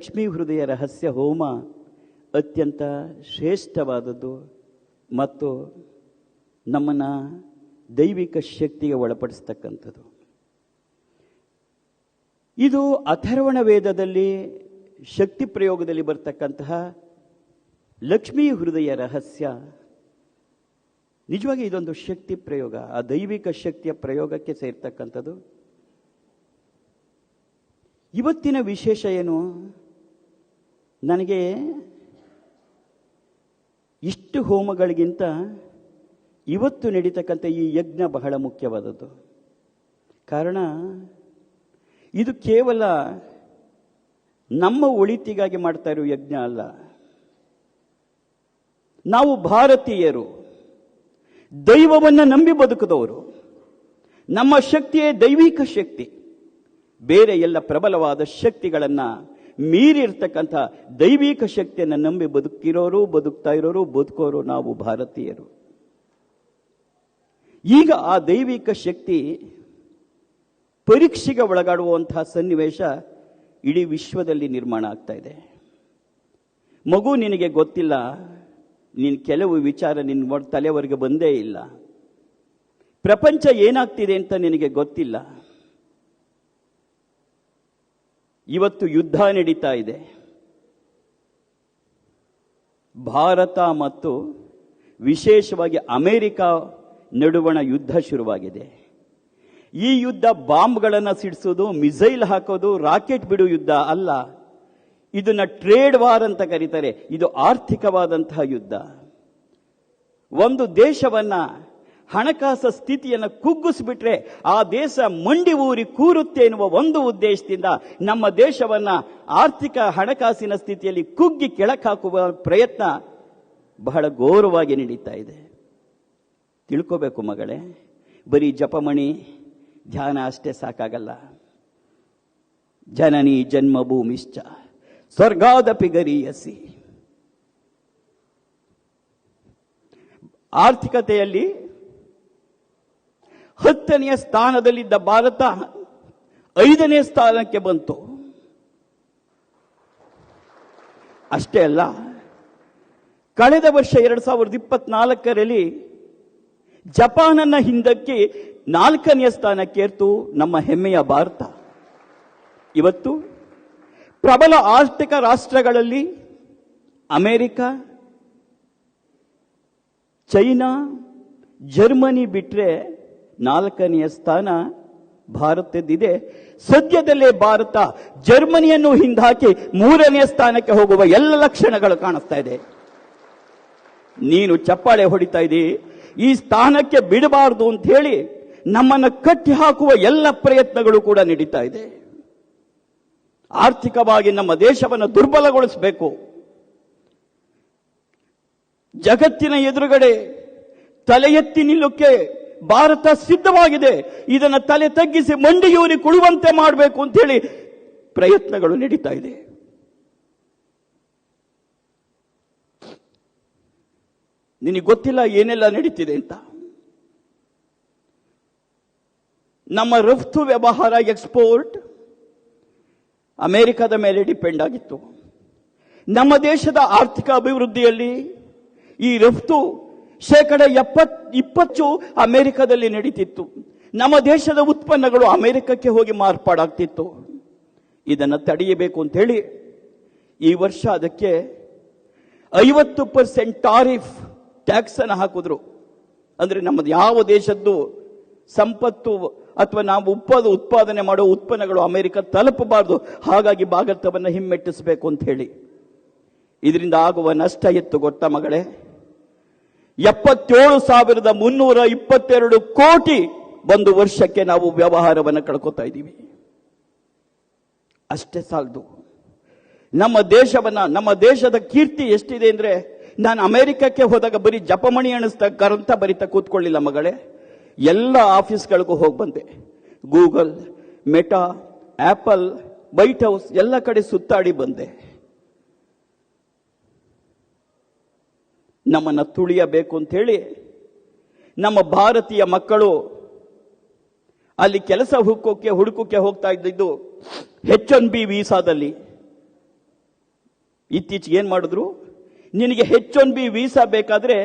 ಲಕ್ಷ್ಮೀ ಹೃದಯ ರಹಸ್ಯ ಹೋಮ ಅತ್ಯಂತ ಶ್ರೇಷ್ಠವಾದದ್ದು ಮತ್ತು ನಮ್ಮನ್ನು ದೈವಿಕ ಶಕ್ತಿಗೆ ಒಳಪಡಿಸ್ತಕ್ಕಂಥದ್ದು. ಇದು ಅಥರ್ವಣ ವೇದದಲ್ಲಿ ಶಕ್ತಿ ಪ್ರಯೋಗದಲ್ಲಿ ಬರ್ತಕ್ಕಂತಹ ಲಕ್ಷ್ಮೀ ಹೃದಯ ರಹಸ್ಯ. ನಿಜವಾಗಿ ಇದೊಂದು ಶಕ್ತಿ ಪ್ರಯೋಗ, ಆ ದೈವಿಕ ಶಕ್ತಿಯ ಪ್ರಯೋಗಕ್ಕೆ ಸೇರ್ತಕ್ಕಂಥದ್ದು. ಇವತ್ತಿನ ವಿಶೇಷ ಏನು, ನನಗೆ ಇಷ್ಟು ಹೋಮಗಳಿಗಿಂತ ಇವತ್ತು ನಡೀತಕ್ಕಂಥ ಈ ಯಜ್ಞ ಬಹಳ ಮುಖ್ಯವಾದದ್ದು. ಕಾರಣ ಇದು ಕೇವಲ ನಮ್ಮ ಒಳಿತಿಗಾಗಿ ಮಾಡ್ತಾ ಇರೋ ಯಜ್ಞ ಅಲ್ಲ. ನಾವು ಭಾರತೀಯರು ದೈವವನ್ನು ನಂಬಿ ಬದುಕಿದವರು. ನಮ್ಮ ಶಕ್ತಿಯೇ ದೈವಿಕ ಶಕ್ತಿ. ಬೇರೆ ಎಲ್ಲ ಪ್ರಬಲವಾದ ಶಕ್ತಿಗಳನ್ನು ಮೀರಿರ್ತಕ್ಕಂಥ ದೈವಿಕ ಶಕ್ತಿಯನ್ನು ನಂಬಿ ಬದುಕಿರೋರು, ಬದುಕ್ತಾ ಇರೋರು, ಬದುಕೋರು ನಾವು ಭಾರತೀಯರು. ಈಗ ಆ ದೈವಿಕ ಶಕ್ತಿ ಪರೀಕ್ಷೆಗೆ ಒಳಗಾಡುವಂತಹ ಸನ್ನಿವೇಶ ಇಡೀ ವಿಶ್ವದಲ್ಲಿ ನಿರ್ಮಾಣ ಆಗ್ತಾ ಇದೆ. ಮಗು, ನಿನಗೆ ಗೊತ್ತಿಲ್ಲ, ನೀನು ಕೆಲವು ವಿಚಾರ ನಿನ್ನ ತಲೆವರೆಗೆ ಬಂದೇ ಇಲ್ಲ. ಪ್ರಪಂಚ ಏನಾಗ್ತಿದೆ ಅಂತ ನಿನಗೆ ಗೊತ್ತಿಲ್ಲ. ಇವತ್ತು ಯುದ್ಧ ನಡೀತಾ ಇದೆ. ಭಾರತ ಮತ್ತು ವಿಶೇಷವಾಗಿ ಅಮೆರಿಕ ನಡುವಣ ಯುದ್ಧ ಶುರುವಾಗಿದೆ. ಈ ಯುದ್ಧ ಬಾಂಬ್ಗಳನ್ನು ಸಿಡಿಸೋದು, ಮಿಸೈಲ್ ಹಾಕೋದು, ರಾಕೆಟ್ ಬಿಡುವ ಯುದ್ಧ ಅಲ್ಲ. ಇದನ್ನ ಟ್ರೇಡ್ ವಾರ್ ಅಂತ ಕರೀತಾರೆ. ಇದು ಆರ್ಥಿಕವಾದಂತಹ ಯುದ್ಧ. ಒಂದು ದೇಶವನ್ನ ಹಣಕಾಸು ಸ್ಥಿತಿಯನ್ನು ಕುಗ್ಗಿಸ್ಬಿಟ್ರೆ ಆ ದೇಶ ಮಂಡಿ ಊರಿ ಕೂರುತ್ತೆ ಎನ್ನುವ ಒಂದು ಉದ್ದೇಶದಿಂದ ನಮ್ಮ ದೇಶವನ್ನ ಆರ್ಥಿಕ ಹಣಕಾಸಿನ ಸ್ಥಿತಿಯಲ್ಲಿ ಕುಗ್ಗಿ ಕೆಳಕಾಕುವ ಪ್ರಯತ್ನ ಬಹಳ ಘೋರವಾಗಿ ನಡೀತಾ ಇದೆ. ತಿಳ್ಕೋಬೇಕು ಮಗಳೇ, ಬರೀ ಜಪಮಣಿ ಧ್ಯಾನ ಅಷ್ಟೇ ಸಾಕಾಗಲ್ಲ. ಜನನಿ ಜನ್ಮಭೂಮಿಶ್ಚ ಸ್ವರ್ಗಾದಪಿ ಗರೀಯಸಿ. ಆರ್ಥಿಕತೆಯಲ್ಲಿ 10ನೇ ಸ್ಥಾನದಲ್ಲಿದ್ದ ಭಾರತ 5ನೇ ಸ್ಥಾನಕ್ಕೆ ಬಂತು. ಅಷ್ಟೇ ಅಲ್ಲ, ಕಳೆದ ವರ್ಷ 2024ರಲ್ಲಿ ಜಪಾನನ್ನ ಹಿಂದಕ್ಕೆ 4ನೇ ಸ್ಥಾನಕ್ಕೇರ್ತು ನಮ್ಮ ಹೆಮ್ಮೆಯ ಭಾರತ. ಇವತ್ತು ಪ್ರಬಲ ಆರ್ಥಿಕ ರಾಷ್ಟ್ರಗಳಲ್ಲಿ ಅಮೆರಿಕ, ಚೈನಾ, ಜರ್ಮನಿ ಬಿಟ್ರೆ 4ನೇ ಸ್ಥಾನ ಭಾರತದ್ದಿದೆ. ಸದ್ಯದಲ್ಲೇ ಭಾರತ ಜರ್ಮನಿಯನ್ನು ಹಿಂದಾಕಿ 3ನೇ ಸ್ಥಾನಕ್ಕೆ ಹೋಗುವ ಎಲ್ಲ ಲಕ್ಷಣಗಳು ಕಾಣಿಸ್ತಾ ಇದೆ. ನೀನು ಚಪ್ಪಾಳೆ ಹೊಡಿತಾ ಇದ್ದೀ, ಈ ಸ್ಥಾನಕ್ಕೆ ಬಿಡಬಾರದು ಅಂತ ಹೇಳಿ ನಮ್ಮನ್ನು ಕಟ್ಟಿ ಹಾಕುವ ಎಲ್ಲ ಪ್ರಯತ್ನಗಳು ಕೂಡ ನಡೀತಾ ಇದೆ. ಆರ್ಥಿಕವಾಗಿ ನಮ್ಮ ದೇಶವನ್ನು ದುರ್ಬಲಗೊಳಿಸಬೇಕು. ಜಗತ್ತಿನ ಎದುರುಗಡೆ ತಲೆ ಎತ್ತಿ ನಿಲ್ಲಕ್ಕೆ ಭಾರತ ಸಿದ್ಧವಾಗಿದೆ. ಇದನ್ನು ತಲೆ ತಗ್ಗಿಸಿ ಮಂಡಿಯೂರಿ ಕುಳುವಂತೆ ಮಾಡಬೇಕು ಅಂತ ಹೇಳಿ ಪ್ರಯತ್ನಗಳು ನಡೀತಾ ಇದೆ. ನಿನಗೆ ಗೊತ್ತಿಲ್ಲ ಏನೆಲ್ಲ ನಡೀತಿದೆ ಅಂತ. ನಮ್ಮ ರಫ್ತು ವ್ಯವಹಾರ, ಎಕ್ಸ್ಪೋರ್ಟ್ ಅಮೆರಿಕದ ಮೇಲೆ ಡಿಪೆಂಡ್ ಆಗಿತ್ತು. ನಮ್ಮ ದೇಶದ ಆರ್ಥಿಕ ಅಭಿವೃದ್ಧಿಯಲ್ಲಿ ಈ ರಫ್ತು 20% ಅಮೆರಿಕದಲ್ಲಿ ನಡೀತಿತ್ತು. ನಮ್ಮ ದೇಶದ ಉತ್ಪನ್ನಗಳು ಅಮೆರಿಕಕ್ಕೆ ಹೋಗಿ ಮಾರ್ಪಾಡಾಗ್ತಿತ್ತು. ಇದನ್ನು ತಡೆಯಬೇಕು ಅಂತ ಹೇಳಿ ಈ ವರ್ಷ ಅದಕ್ಕೆ 50% ಟಾರಿಫ್ ಟ್ಯಾಕ್ಸ್ ಅನ್ನು ಹಾಕಿದ್ರು. ಅಂದ್ರೆ ನಮ್ಮದು ಯಾವ ದೇಶದ್ದು ಸಂಪತ್ತು ಅಥವಾ ನಾವು ಉತ್ಪಾದನೆ ಮಾಡೋ ಉತ್ಪನ್ನಗಳು ಅಮೆರಿಕ ತಲುಪಬಾರದು, ಹಾಗಾಗಿ ಭಾರತವನ್ನು ಹಿಮ್ಮೆಟ್ಟಿಸಬೇಕು ಅಂತ ಹೇಳಿ. ಇದರಿಂದ ಆಗುವ ನಷ್ಟ ಎತ್ತು ಗೊತ್ತಾ ಮಗಳೇ? 77,322 ಕೋಟಿ ಒಂದು ವರ್ಷಕ್ಕೆ ನಾವು ವ್ಯವಹಾರವನ್ನು ಕಳ್ಕೊತಾ ಇದ್ದೀವಿ. ಅಷ್ಟೇ ಸಾಲದು. ನಮ್ಮ ದೇಶದ ಕೀರ್ತಿ ಎಷ್ಟಿದೆ ಅಂದ್ರೆ, ನಾನು ಅಮೆರಿಕಕ್ಕೆ ಹೋದಾಗ ಬರೀ ಜಪಮಣಿ ಎಣಿಸ್ತಕ್ಕಂತ ಬರಿತಾ ಕೂತ್ಕೊಳ್ಳಿಲ್ಲ ಮಗಳೇ. ಎಲ್ಲ ಆಫೀಸ್ಗಳಿಗೂ ಹೋಗಿ ಬಂದೆ. Google, meta, apple, white house ಎಲ್ಲ ಕಡೆ ಸುತ್ತಾಡಿ ಬಂದೆ. ನಮ್ಮನ್ನು ತುಳಿಯಬೇಕು ಅಂತ ಹೇಳಿ ನಮ್ಮ ಭಾರತೀಯ ಮಕ್ಕಳು ಅಲ್ಲಿ ಕೆಲಸ ಹುಡುಕೋಕೆ ಹೋಗ್ತಾ ಇದ್ದಿದ್ದು H1B ವೀಸಾದಲ್ಲಿ. ಇತ್ತೀಚೆಗೆ ಏನ್ ಮಾಡಿದ್ರು, ನಿನಗೆ H1B ವೀಸಾ ಬೇಕಾದ್ರೆ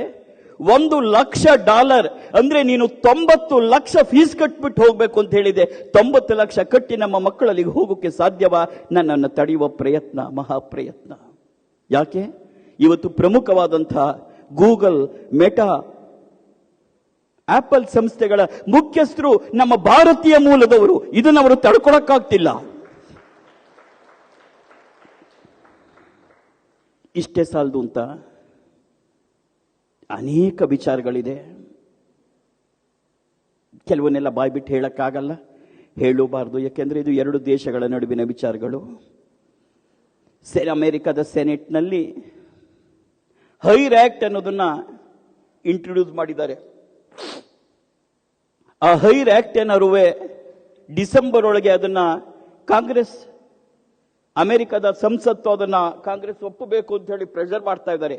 $1,00,000 ಅಂದ್ರೆ ನೀನು 90 ಲಕ್ಷ ಫೀಸ್ ಕಟ್ಬಿಟ್ಟು ಹೋಗ್ಬೇಕು ಅಂತ ಹೇಳಿದೆ. 90 ಲಕ್ಷ ಕಟ್ಟಿ ನಮ್ಮ ಮಕ್ಕಳು ಅಲ್ಲಿಗೆ ಹೋಗೋಕೆ ಸಾಧ್ಯವಾ? ನನ್ನನ್ನು ತಡೆಯುವ ಪ್ರಯತ್ನ, ಮಹಾಪ್ರಯತ್ನ. ಯಾಕೆ? ಇವತ್ತು ಪ್ರಮುಖವಾದಂತಹ ಗೂಗಲ್, ಮೆಟಾ, ಆಪಲ್ ಸಂಸ್ಥೆಗಳ ಮುಖ್ಯಸ್ಥರು ನಮ್ಮ ಭಾರತೀಯ ಮೂಲದವರು. ಇದನ್ನು ಅವರು ತಡ್ಕೊಳಕ್ಕಾಗ್ತಿಲ್ಲ. ಇಷ್ಟೇ ಸಾಲದು ಅಂತ ಅನೇಕ ವಿಚಾರಗಳಿದೆ. ಕೆಲವನ್ನೆಲ್ಲ ಬಾಯ್ಬಿಟ್ಟು ಹೇಳಕ್ಕಾಗಲ್ಲ, ಹೇಳಬಾರ್ದು. ಯಾಕೆಂದ್ರೆ ಇದು ಎರಡು ದೇಶಗಳ ನಡುವಿನ ವಿಚಾರಗಳು. ಅಮೆರಿಕದ ಸೆನೆಟ್ನಲ್ಲಿ ಹೈರ್ ಆಕ್ಟ್ ಅನ್ನೋದನ್ನ ಇಂಟ್ರೊಡ್ಯೂಸ್ ಮಾಡಿದ್ದಾರೆ. ಆ ಹೈರ್ ಆಕ್ಟ್ ಏನಾರುವೆ ಡಿಸೆಂಬರ್ ಒಳಗೆ ಅದನ್ನ ಕಾಂಗ್ರೆಸ್, ಅಮೆರಿಕದ ಸಂಸತ್ತು ಅದನ್ನ ಕಾಂಗ್ರೆಸ್ ಒಪ್ಪಬೇಕು ಅಂತ ಹೇಳಿ ಪ್ರೆಷರ್ ಮಾಡ್ತಾ ಇದ್ದಾರೆ.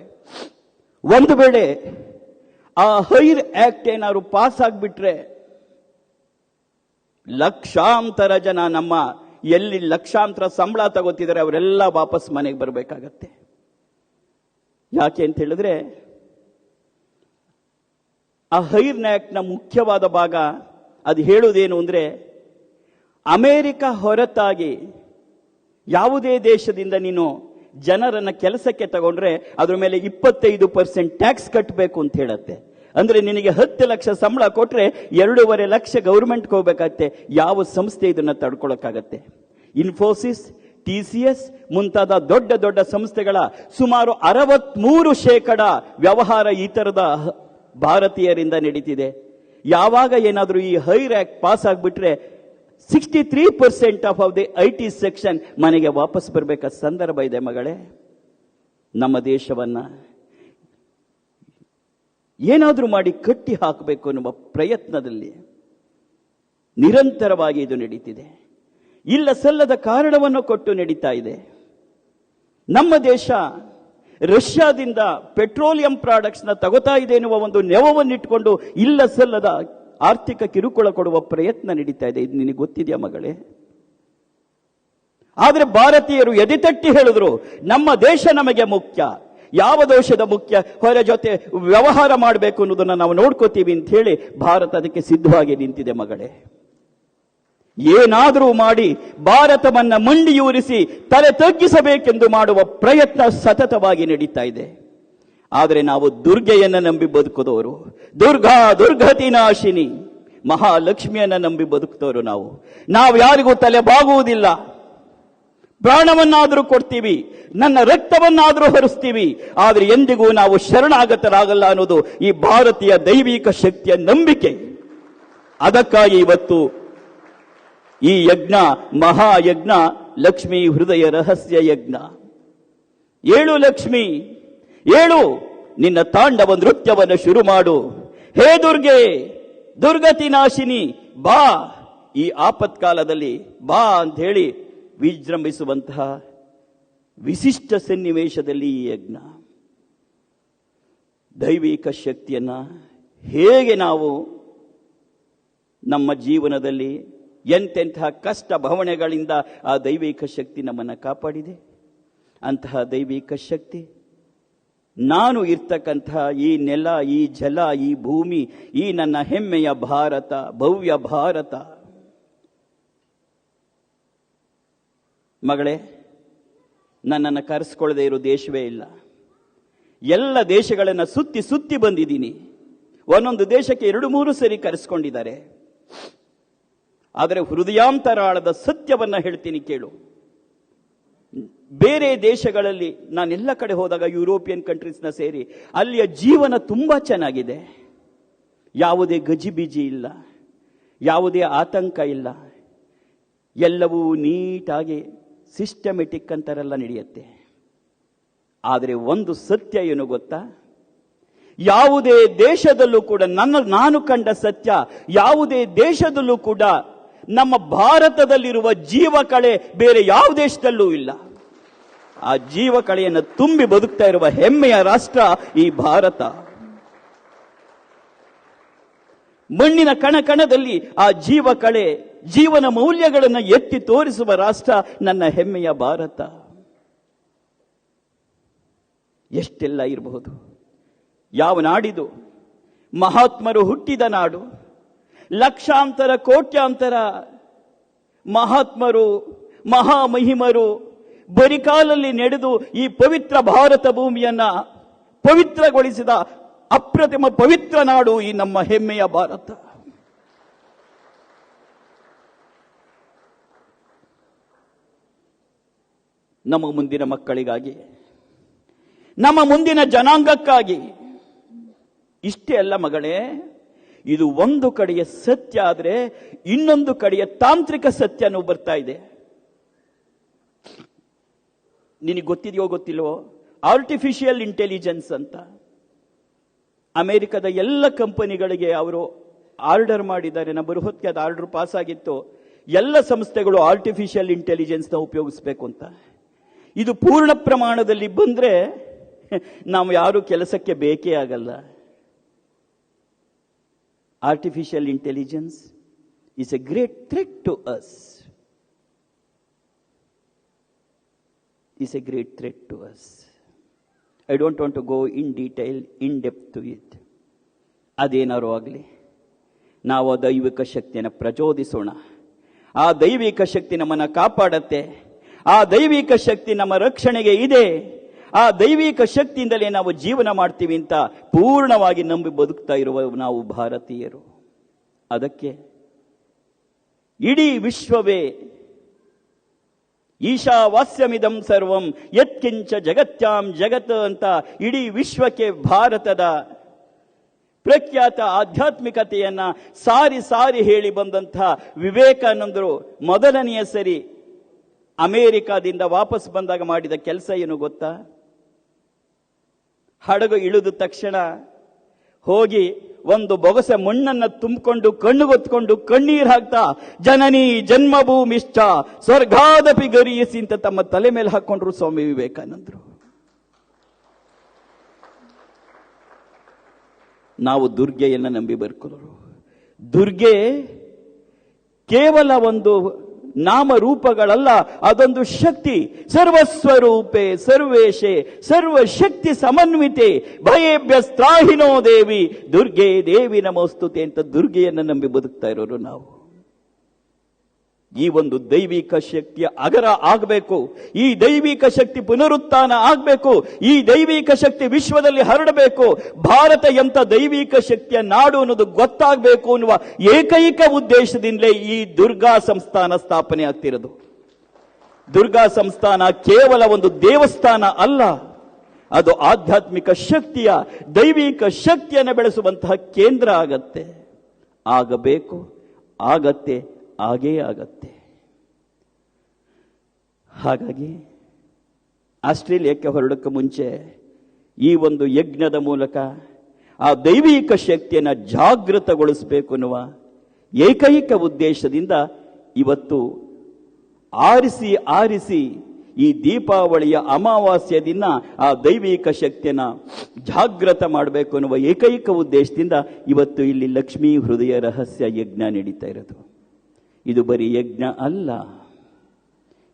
ಒಂದು ವೇಳೆ ಆ ಹೈರ್ ಆಕ್ಟ್ ಏನಾದ್ರು ಪಾಸ್ ಆಗ್ಬಿಟ್ರೆ ಲಕ್ಷಾಂತರ ಜನ, ನಮ್ಮ ಎಲ್ಲಿ ಲಕ್ಷಾಂತರ ಸಂಬಳ ತಗೋತಿದ್ದಾರೆ ಅವರೆಲ್ಲ ವಾಪಸ್ ಮನೆಗೆ ಬರಬೇಕಾಗತ್ತೆ. ಯಾಕೆ ಅಂತ ಹೇಳಿದ್ರೆ ಆ ಹೈರ್ ಆಕ್ಟ್ ನ ಮುಖ್ಯವಾದ ಭಾಗ ಅದು ಹೇಳುವುದೇನು ಅಂದ್ರೆ, ಅಮೆರಿಕ ಹೊರತಾಗಿ ಯಾವುದೇ ದೇಶದಿಂದ ನೀನು ಜನರನ್ನ ಕೆಲಸಕ್ಕೆ ತಗೊಂಡ್ರೆ ಅದ್ರ ಮೇಲೆ 25% ಟ್ಯಾಕ್ಸ್ ಕಟ್ಟಬೇಕು ಅಂತ ಹೇಳತ್ತೆ. ಅಂದ್ರೆ ನಿನಗೆ 10 ಲಕ್ಷ ಸಂಬಳ ಕೊಟ್ರೆ 2.5 ಲಕ್ಷ ಗೌರ್ಮೆಂಟ್ಗೆ ಹೋಗ್ಬೇಕಾಗತ್ತೆ. ಯಾವ ಸಂಸ್ಥೆ ಇದನ್ನ ತಡ್ಕೊಳಕ್ಕಾಗತ್ತೆ? ಇನ್ಫೋಸಿಸ್, TCS ಮುಂತಾದ ದೊಡ್ಡ ದೊಡ್ಡ ಸಂಸ್ಥೆಗಳ ಸುಮಾರು 63% ವ್ಯವಹಾರ ಈ ತರದ ಭಾರತೀಯರಿಂದ ನಡೀತಿದೆ. ಯಾವಾಗ ಏನಾದ್ರೂ ಈ ಹೈರ್ ಆಕ್ಟ್ ಪಾಸ್ ಆಗ್ಬಿಟ್ರೆ 63% ಆಫ್ ದಿ IT ಸೆಕ್ಷನ್ ಮನೆಗೆ ವಾಪಸ್ ಬರಬೇಕಾದ ಸಂದರ್ಭ ಇದೆ. ಮಗಳೇ, ನಮ್ಮ ದೇಶವನ್ನ ಏನಾದ್ರೂ ಮಾಡಿ ಕಟ್ಟಿ ಹಾಕಬೇಕು ಅನ್ನುವ ಪ್ರಯತ್ನದಲ್ಲಿ ನಿರಂತರವಾಗಿ ಇದು ನಡೀತಿದೆ. ಇಲ್ಲ ಸಲ್ಲದ ಕಾರಣವನ್ನು ಕೊಟ್ಟು ನಡೀತಾ ಇದೆ. ನಮ್ಮ ದೇಶ ರಷ್ಯಾದಿಂದ ಪೆಟ್ರೋಲಿಯಂ ಪ್ರಾಡಕ್ಟ್ಸ್ ನ ತಗೋತಾ ಇದೆ ಎನ್ನುವ ಒಂದು ನೆವವನ್ನಿಟ್ಟುಕೊಂಡು ಇಲ್ಲ ಸಲ್ಲದ ಆರ್ಥಿಕ ಕಿರುಕುಳ ಕೊಡುವ ಪ್ರಯತ್ನ ನಡೀತಾ ಇದೆ. ಇದು ನಿನಗೆ ಗೊತ್ತಿದೆಯಾ ಮಗಳೇ? ಆದ್ರೆ ಭಾರತೀಯರು ಎದೆತಟ್ಟಿ ಹೇಳಿದ್ರು, ನಮ್ಮ ದೇಶ ನಮಗೆ ಮುಖ್ಯ. ಯಾವ ದೇಶದ ಮುಖ್ಯ? ಹೊರ ಜೊತೆ ವ್ಯವಹಾರ ಮಾಡಬೇಕು ಅನ್ನೋದನ್ನ ನಾವು ನೋಡ್ಕೋತೀವಿ ಅಂತ ಹೇಳಿ ಭಾರತ ಅದಕ್ಕೆ ಸಿದ್ಧವಾಗಿ ನಿಂತಿದೆ. ಮಗಳೇ, ಏನಾದರೂ ಮಾಡಿ ಭಾರತವನ್ನ ಮಂಡಿಯೂರಿಸಿ ತಲೆ ತಗ್ಗಿಸಬೇಕೆಂದು ಮಾಡುವ ಪ್ರಯತ್ನ ಸತತವಾಗಿ ನಡೀತಾ ಇದೆ. ಆದರೆ ನಾವು ದುರ್ಗೆಯನ್ನ ನಂಬಿ ಬದುಕುದವರು, ದುರ್ಗತಿ ನಾಶಿನಿ ಮಹಾಲಕ್ಷ್ಮಿಯನ್ನ ನಂಬಿ ಬದುಕುತ್ತವರು. ನಾವು ಯಾರಿಗೂ ತಲೆ ಬಾಗುವುದಿಲ್ಲ. ಪ್ರಾಣವನ್ನಾದರೂ ಕೊಡ್ತೀವಿ, ನನ್ನ ರಕ್ತವನ್ನಾದರೂ ಹರಿಸ್ತೀವಿ, ಆದರೆ ಎಂದಿಗೂ ನಾವು ಶರಣಾಗತರಾಗಲ್ಲ ಅನ್ನೋದು ಈ ಭಾರತೀಯ ದೈವಿಕ ಶಕ್ತಿಯ ನಂಬಿಕೆ. ಅದಕ್ಕಾಗಿ ಇವತ್ತು ಈ ಯಜ್ಞ, ಮಹಾಯಜ್ಞ, ಲಕ್ಷ್ಮೀ ಹೃದಯ ರಹಸ್ಯ ಯಜ್ಞ. ಏಳು ಲಕ್ಷ್ಮಿ, ಏಳು, ನಿನ್ನ ತಾಂಡವ ನೃತ್ಯವನ್ನು ಶುರು ಮಾಡು. ಹೇ ದುರ್ಗೆ, ದುರ್ಗತಿ ನಾಶಿನಿ, ಬಾ, ಈ ಆಪತ್ಕಾಲದಲ್ಲಿ ಬಾ ಅಂತ ಹೇಳಿ ವಿಜೃಂಭಿಸುವಂತಹ ವಿಶಿಷ್ಟ ಸನ್ನಿವೇಶದಲ್ಲಿ ಈ ಯಜ್ಞ. ದೈವಿಕ ಶಕ್ತಿಯನ್ನ ಹೇಗೆ ನಾವು ನಮ್ಮ ಜೀವನದಲ್ಲಿ ಎಂತೆಂತಹ ಕಷ್ಟ ಭವಣೆಗಳಿಂದ ಆ ದೈವಿಕ ಶಕ್ತಿ ನಮ್ಮನ್ನ ಕಾಪಾಡಿದೆ. ಅಂತಹ ದೈವಿಕ ಶಕ್ತಿ ನಾನು ಇರ್ತಕ್ಕಂತಹ ಈ ನೆಲ, ಈ ಜಲ, ಈ ಭೂಮಿ, ಈ ನನ್ನ ಹೆಮ್ಮೆಯ ಭಾರತ, ಭವ್ಯ ಭಾರತ. ಮಗಳೇ, ನನ್ನನ್ನು ಕರೆಸ್ಕೊಳ್ಳದೆ ಇರೋ ದೇಶವೇ ಇಲ್ಲ. ಎಲ್ಲ ದೇಶಗಳನ್ನ ಸುತ್ತಿ ಸುತ್ತಿ ಬಂದಿದ್ದೀನಿ. ಒಂದೊಂದು ದೇಶಕ್ಕೆ 2-3 ಸರಿ ಕರೆಸ್ಕೊಂಡಿದ್ದಾರೆ. ಆದರೆ ಹೃದಯಾಂತರಾಳದ ಸತ್ಯವನ್ನ ಹೇಳ್ತೀನಿ ಕೇಳು. ಬೇರೆ ದೇಶಗಳಲ್ಲಿ ನಾನೆಲ್ಲ ಕಡೆ ಹೋದಾಗ, ಯುರೋಪಿಯನ್ ಕಂಟ್ರೀಸ್ನ ಸೇರಿ, ಅಲ್ಲಿಯ ಜೀವನ ತುಂಬಾ ಚೆನ್ನಾಗಿದೆ. ಯಾವುದೇ ಗಜಿಬಿಜಿ ಇಲ್ಲ, ಯಾವುದೇ ಆತಂಕ ಇಲ್ಲ, ಎಲ್ಲವೂ ನೀಟಾಗಿ ಸಿಸ್ಟಮೆಟಿಕ್ ಅಂತಾರೆಲ್ಲ ನಡೆಯುತ್ತೆ. ಆದರೆ ಒಂದು ಸತ್ಯ ಏನು ಗೊತ್ತಾ? ಯಾವುದೇ ದೇಶದಲ್ಲೂ ಕೂಡ ನಾನು ಕಂಡ ಸತ್ಯ, ಯಾವುದೇ ದೇಶದಲ್ಲೂ ಕೂಡ ನಮ್ಮ ಭಾರತದಲ್ಲಿರುವ ಜೀವಕಳೆ ಬೇರೆ ಯಾವ ದೇಶದಲ್ಲೂ ಇಲ್ಲ. ಆ ಜೀವಕಳೆಯನ್ನು ತುಂಬಿ ಬದುಕ್ತಾ ಇರುವ ಹೆಮ್ಮೆಯ ರಾಷ್ಟ್ರ ಈ ಭಾರತ. ಮಣ್ಣಿನ ಕಣಕಣದಲ್ಲಿ ಆ ಜೀವಕಳೆ, ಜೀವನ ಮೌಲ್ಯಗಳನ್ನು ಎತ್ತಿ ತೋರಿಸುವ ರಾಷ್ಟ್ರ ನನ್ನ ಹೆಮ್ಮೆಯ ಭಾರತ. ಎಷ್ಟೆಲ್ಲ ಇರಬಹುದು. ಯಾವ ನಾಡಿದು? ಮಹಾತ್ಮರು ಹುಟ್ಟಿದ ನಾಡು. ಲಕ್ಷಾಂತರ ಕೋಟ್ಯಾಂತರ ಮಹಾತ್ಮರು, ಮಹಾಮಹಿಮರು ಬರಿಕಾಲಲ್ಲಿ ನಡೆದು ಈ ಪವಿತ್ರ ಭಾರತ ಭೂಮಿಯನ್ನ ಪವಿತ್ರಗೊಳಿಸಿದ ಅಪ್ರತಿಮ ಪವಿತ್ರ ನಾಡು ಈ ನಮ್ಮ ಹೆಮ್ಮೆಯ ಭಾರತ. ನಮ್ಮ ಮುಂದಿನ ಮಕ್ಕಳಿಗಾಗಿ, ನಮ್ಮ ಮುಂದಿನ ಜನಾಂಗಕ್ಕಾಗಿ. ಇಷ್ಟೇ ಅಲ್ಲ ಮಗಳೇ, ಇದು ಒಂದು ಕಡೆಯ ಸತ್ಯ ಆದರೆ ಇನ್ನೊಂದು ಕಡೆಯ ತಾಂತ್ರಿಕ ಸತ್ಯನೂ ಬರ್ತಾ ಇದೆ. ನಿನಗೆ ಗೊತ್ತಿದೆಯೋ ಗೊತ್ತಿಲ್ವೋ, ಆರ್ಟಿಫಿಷಿಯಲ್ ಇಂಟೆಲಿಜೆನ್ಸ್ ಅಂತ ಅಮೆರಿಕದ ಎಲ್ಲ ಕಂಪನಿಗಳಿಗೆ ಅವರು ಆರ್ಡರ್ ಮಾಡಿದ್ದಾರೆ. ನಮ್ಮ ಹೊತ್ತಿಗೆ ಅದು ಆರ್ಡರ್ ಪಾಸ್ ಆಗಿತ್ತು. ಎಲ್ಲ ಸಂಸ್ಥೆಗಳು ಆರ್ಟಿಫಿಷಿಯಲ್ ಇಂಟೆಲಿಜೆನ್ಸ್ ನ ಉಪಯೋಗಿಸಬೇಕು ಅಂತ. ಇದು ಪೂರ್ಣ ಪ್ರಮಾಣದಲ್ಲಿ ಬಂದ್ರೆ ನಾವು ಯಾರು ಕೆಲಸಕ್ಕೆ ಬೇಕೇ ಆಗಲ್ಲ. Artificial intelligence is a great threat to us. Is a great threat to us. I don't want to go in detail, in depth to it. ಅದೇನಾರು ಆಗಲಿ, ನಾವು ಆ ದೈವಿಕ ಶಕ್ತಿಯನ್ನು ಪ್ರಚೋದಿಸೋಣ. ಆ ದೈವಿಕ ಶಕ್ತಿ ನಮ್ಮನ್ನು ಕಾಪಾಡತ್ತೆ. ಆ ದೈವಿಕ ಶಕ್ತಿ ನಮ್ಮ ರಕ್ಷಣೆಗೆ ಇದೆ. ಆ ದೈವಿಕ ಶಕ್ತಿಯಿಂದಲೇ ನಾವು ಜೀವನ ಮಾಡ್ತೀವಿ ಅಂತ ಪೂರ್ಣವಾಗಿ ನಂಬಿ ಬದುಕ್ತಾ ಇರುವ ನಾವು ಭಾರತೀಯರು. ಅದಕ್ಕೆ ಇಡೀ ವಿಶ್ವವೇ ಈಶಾವಾಸ್ಯಮಿದಂ ಸರ್ವಂ ಯತ್ಕಿಂಚ ಜಗತ್ಯಾಂ ಜಗತ್ ಅಂತ ಇಡೀ ವಿಶ್ವಕ್ಕೆ ಭಾರತದ ಪ್ರಖ್ಯಾತ ಆಧ್ಯಾತ್ಮಿಕತೆಯನ್ನ ಸಾರಿ ಸಾರಿ ಹೇಳಿ ಬಂದಂತಹ ವಿವೇಕಾನಂದರು ಮೊದಲನೆಯ ಸರಿ ಅಮೆರಿಕಾದಿಂದ ವಾಪಸ್ ಬಂದಾಗ ಮಾಡಿದ ಕೆಲಸ ಏನು ಗೊತ್ತಾ? ಹಡಗು ಇಳಿದ ತಕ್ಷಣ ಹೋಗಿ ಒಂದು ಬೊಗಸೆ ಮಣ್ಣನ್ನು ತುಂಬಿಕೊಂಡು ಕಣ್ಣುಗೊತ್ಕೊಂಡು ಕಣ್ಣೀರು ಹಾಕ್ತಾ ಜನನಿ ಜನ್ಮಭೂಮಿಶ್ಚ ಸ್ವರ್ಗಾದಪಿ ಗರಿಯಿಸಿ ಅಂತ ತಮ್ಮ ತಲೆ ಮೇಲೆ ಹಾಕೊಂಡ್ರು ಸ್ವಾಮಿ ವಿವೇಕಾನಂದರು. ನಾವು ದುರ್ಗೆಯನ್ನು ನಂಬಿ ಬರ್ಕೊಳ್ಳೋರು. ದುರ್ಗೆ ಕೇವಲ ಒಂದು ನಾಮರೂಪಗಳಲ್ಲ, ಅದೊಂದು ಶಕ್ತಿ. ಸರ್ವಸ್ವರೂಪೆ ಸರ್ವೇಶೆ ಸರ್ವಶಕ್ತಿ ಸಮನ್ವಿತೆ ಭಯೇಭ್ಯಸ್ತ್ರಾಹಿನೋ ದೇವಿ ದುರ್ಗೆ ದೇವಿ ನಮೋಸ್ತುತೆ ಅಂತ ದುರ್ಗೆಯನ್ನು ನಂಬಿ ಬದುಕ್ತಾ ಇರೋರು ನಾವು. ಈ ಒಂದು ದೈವಿಕ ಶಕ್ತಿಯ ಅಗರ ಆಗಬೇಕು. ಈ ದೈವಿಕ ಶಕ್ತಿ ಪುನರುತ್ಥಾನ ಆಗಬೇಕು. ಈ ದೈವಿಕ ಶಕ್ತಿ ವಿಶ್ವದಲ್ಲಿ ಹರಡಬೇಕು. ಭಾರತ ಎಂತ ದೈವಿಕ ಶಕ್ತಿಯ ನಾಡು ಅನ್ನೋದು ಗೊತ್ತಾಗಬೇಕು ಅನ್ನುವ ಏಕೈಕ ಉದ್ದೇಶದಿಂದಲೇ ಈ ದುರ್ಗಾ ಸಂಸ್ಥಾನ ಸ್ಥಾಪನೆ ಆಗ್ತಿರೋದು. ದುರ್ಗಾ ಸಂಸ್ಥಾನ ಕೇವಲ ಒಂದು ದೇವಸ್ಥಾನ ಅಲ್ಲ, ಅದು ಆಧ್ಯಾತ್ಮಿಕ ಶಕ್ತಿಯ ದೈವಿಕ ಶಕ್ತಿಯನ್ನು ಬೆಳೆಸುವಂತಹ ಕೇಂದ್ರ ಆಗತ್ತೆ. ಆಗಬೇಕು, ಆಗತ್ತೆ, ಆಗೇ ಆಗತ್ತೆ. ಹಾಗಾಗಿ ಆಸ್ಟ್ರೇಲಿಯಾಕ್ಕೆ ಹೊರಡಕ್ಕೆ ಮುಂಚೆ ಈ ಒಂದು ಯಜ್ಞದ ಮೂಲಕ ಆ ದೈವಿಕ ಶಕ್ತಿಯನ್ನು ಜಾಗೃತಗೊಳಿಸಬೇಕು ಅನ್ನುವ ಏಕೈಕ ಉದ್ದೇಶದಿಂದ ಇವತ್ತು ಆರಿಸಿ ಆರಿಸಿ ಈ ದೀಪಾವಳಿಯ ಅಮಾವಾಸ್ಯ ದಿನ ಆ ದೈವಿಕ ಶಕ್ತಿಯನ್ನು ಜಾಗೃತ ಮಾಡಬೇಕು ಅನ್ನುವ ಏಕೈಕ ಉದ್ದೇಶದಿಂದ ಇವತ್ತು ಇಲ್ಲಿ ಲಕ್ಷ್ಮೀ ಹೃದಯ ರಹಸ್ಯ ಯಜ್ಞ ನಡೀತಾ ಇರೋದು. ಇದು ಬರೀ ಯಜ್ಞ ಅಲ್ಲ,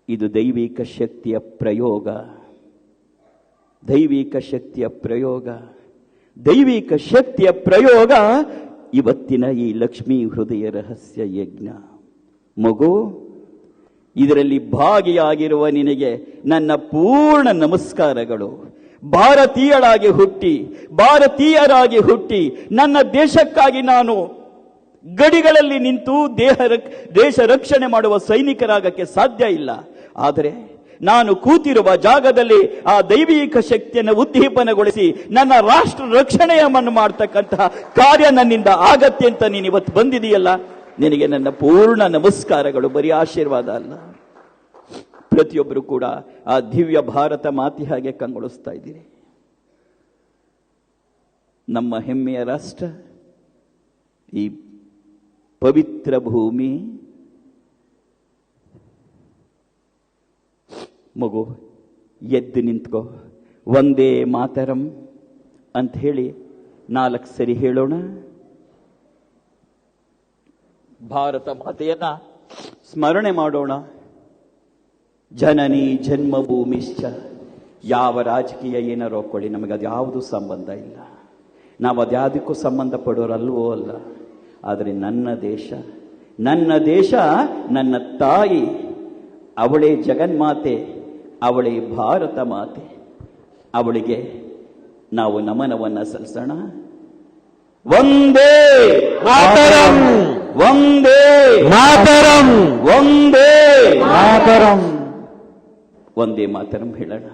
ಇದು ದೈವಿಕ ಶಕ್ತಿಯ ಪ್ರಯೋಗ. ದೈವಿಕ ಶಕ್ತಿಯ ಪ್ರಯೋಗ, ದೈವಿಕ ಶಕ್ತಿಯ ಪ್ರಯೋಗ ಇವತ್ತಿನ ಈ ಲಕ್ಷ್ಮೀ ಹೃದಯ ರಹಸ್ಯ ಯಜ್ಞ. ಮಗು, ಇದರಲ್ಲಿ ಭಾಗಿಯಾಗಿರುವ ನಿನಗೆ ನನ್ನ ಪೂರ್ಣ ನಮಸ್ಕಾರಗಳು. ಭಾರತೀಯರಾಗಿ ಹುಟ್ಟಿ ನನ್ನ ದೇಶಕ್ಕಾಗಿ ನಾನು ಗಡಿಗಳಲ್ಲಿ ನಿಂತು ದೇಶ ರಕ್ಷಣೆ ಮಾಡುವ ಸೈನಿಕರಾಗಕ್ಕೆ ಸಾಧ್ಯ ಇಲ್ಲ. ಆದರೆ ನಾನು ಕೂತಿರುವ ಜಾಗದಲ್ಲಿ ಆ ದೈವಿಕ ಶಕ್ತಿಯನ್ನು ಉದ್ದೀಪನಗೊಳಿಸಿ ನನ್ನ ರಾಷ್ಟ್ರ ರಕ್ಷಣೆಯನ್ನು ಮಾಡತಕ್ಕಂತಹ ಕಾರ್ಯ ನನ್ನಿಂದ ಆಗತ್ತೆ ಅಂತ ನೀನು ಇವತ್ತು ಬಂದಿದೆಯಲ್ಲ, ನಿನಗೆ ನನ್ನ ಪೂರ್ಣ ನಮಸ್ಕಾರಗಳು. ಬರೀ ಆಶೀರ್ವಾದ ಅಲ್ಲ, ಪ್ರತಿಯೊಬ್ಬರು ಕೂಡ ಆ ದಿವ್ಯ ಭಾರತ ಮಾತಿ ಹಾಗೆ ಕಂಗೊಳಿಸ್ತಾ ಇದ್ದೀರಿ. ನಮ್ಮ ಹೆಮ್ಮೆಯ ರಾಷ್ಟ್ರ, ಈ ಪವಿತ್ರ ಭೂಮಿ. ಮಗು, ಎದ್ದು ನಿಂತ್ಕೋ. ಒಂದೇ ಮಾತರಂ ಅಂತ ಹೇಳಿ 4 ಸರಿ ಹೇಳೋಣ. ಭಾರತ ಮಾತೆಯನ್ನ ಸ್ಮರಣೆ ಮಾಡೋಣ. ಜನನಿ ಜನ್ಮಭೂಮಿಶ್ಚ ಯಾವ ರಾಜಕೀಯ ಏನಾರು ಹಾಕೊಳ್ಳಿ, ನಮಗೆ ಅದು ಯಾವುದು ಸಂಬಂಧ ಇಲ್ಲ. ನಾವು ಅದ್ಯಾವುದಕ್ಕೂ ಸಂಬಂಧ ಪಡೋರಲ್ವೋ ಅಲ್ಲ. ಆದರೆ ನನ್ನ ದೇಶ, ನನ್ನ ತಾಯಿ, ಅವಳೇ ಜಗನ್ಮಾತೆ, ಅವಳೇ ಭಾರತ ಮಾತೆ. ಅವಳಿಗೆ ನಾವು ನಮನವನ್ನ ಸಲ್ಲಿಸೋಣ. ವಂದೇ ಮಾತರಂ, ವಂದೇ ಮಾತರಂ, ವಂದೇ ಮಾತರಂ. ವಂದೇ ಮಾತರಂ ಹೇಳೋಣ.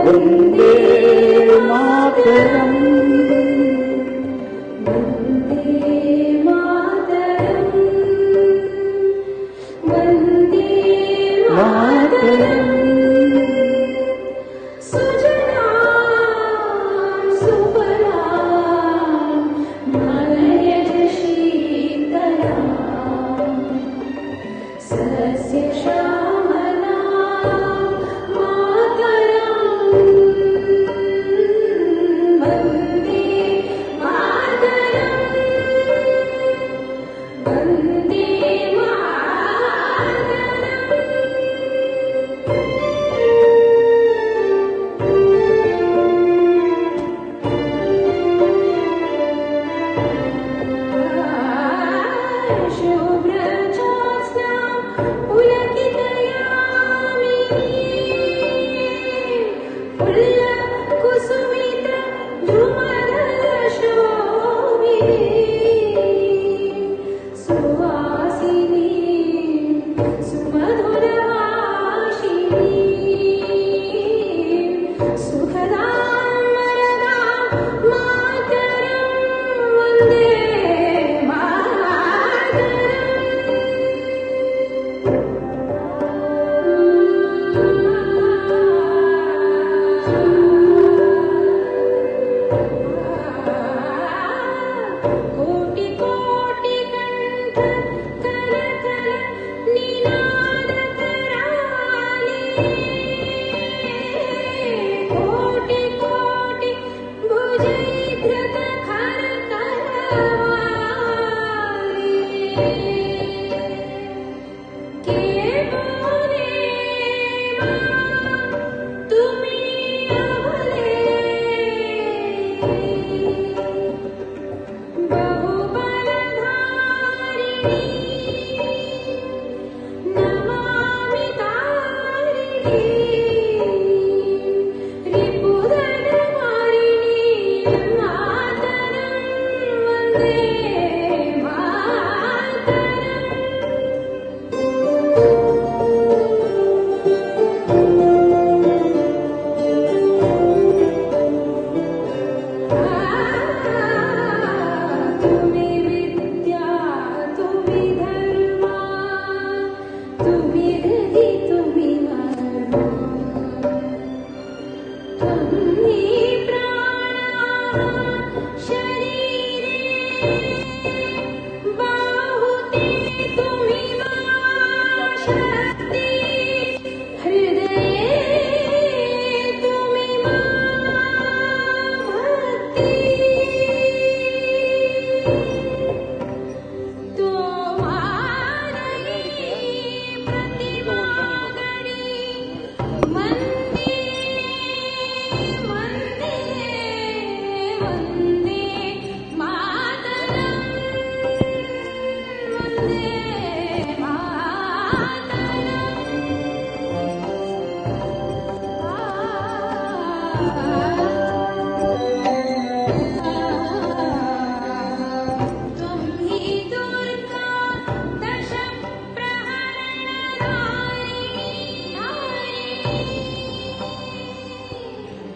Vande Mataram,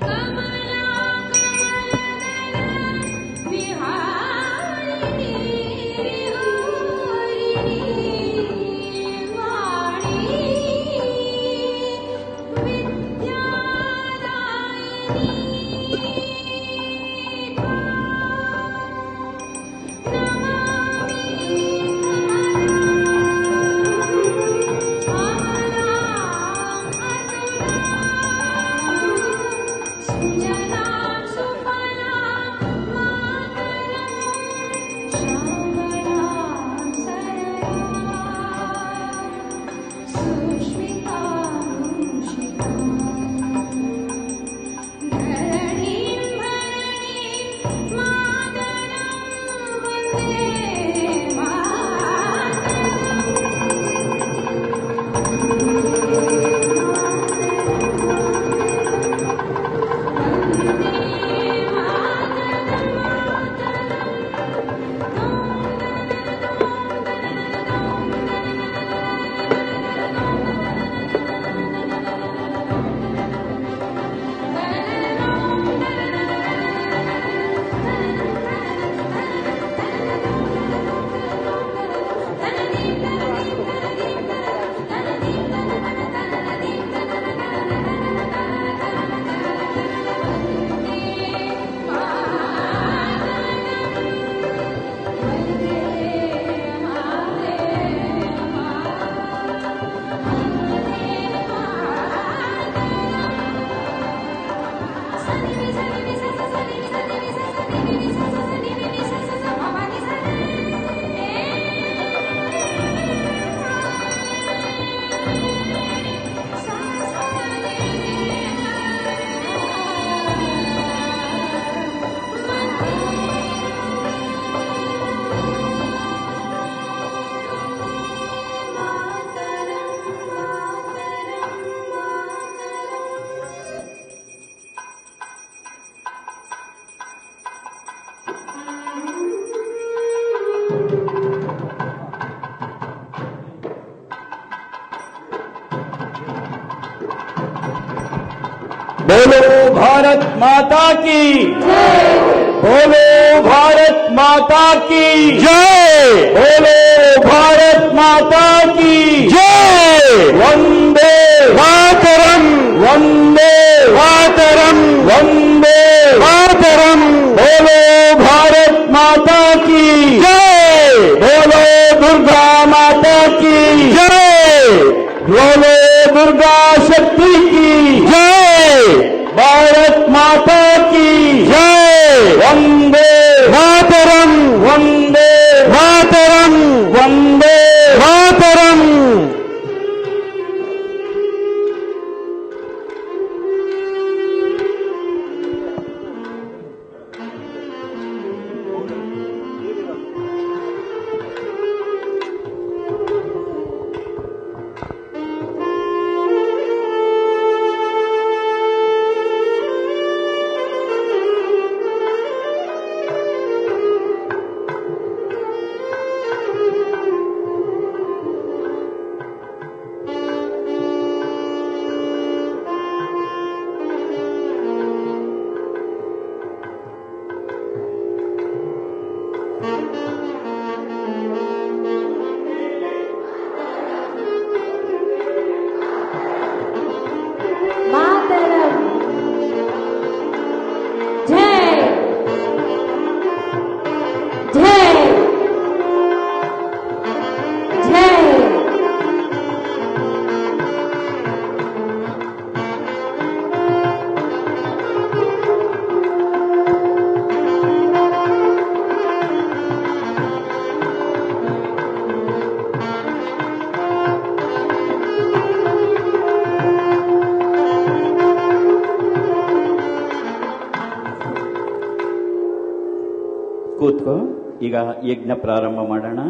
Come on. बोलो भारत माता की बोलो भारत माता की जय बोलो भारत माता की जय वंदे मातरम वंदे मातरम वंदे मातरम बोलो भारत माता की जय बोलो दुर्गा माता की जय बोलो दुर्गा शक्ति की जय भारत माता की जय वंदे मातरम वंदे मातरम वंदे मातरम मातरम जय जय जय ಕೂತ್ಕೋ ಈಗ ಯಜ್ಞ ಪ್ರಾರಂಭ ಮಾಡೋಣ.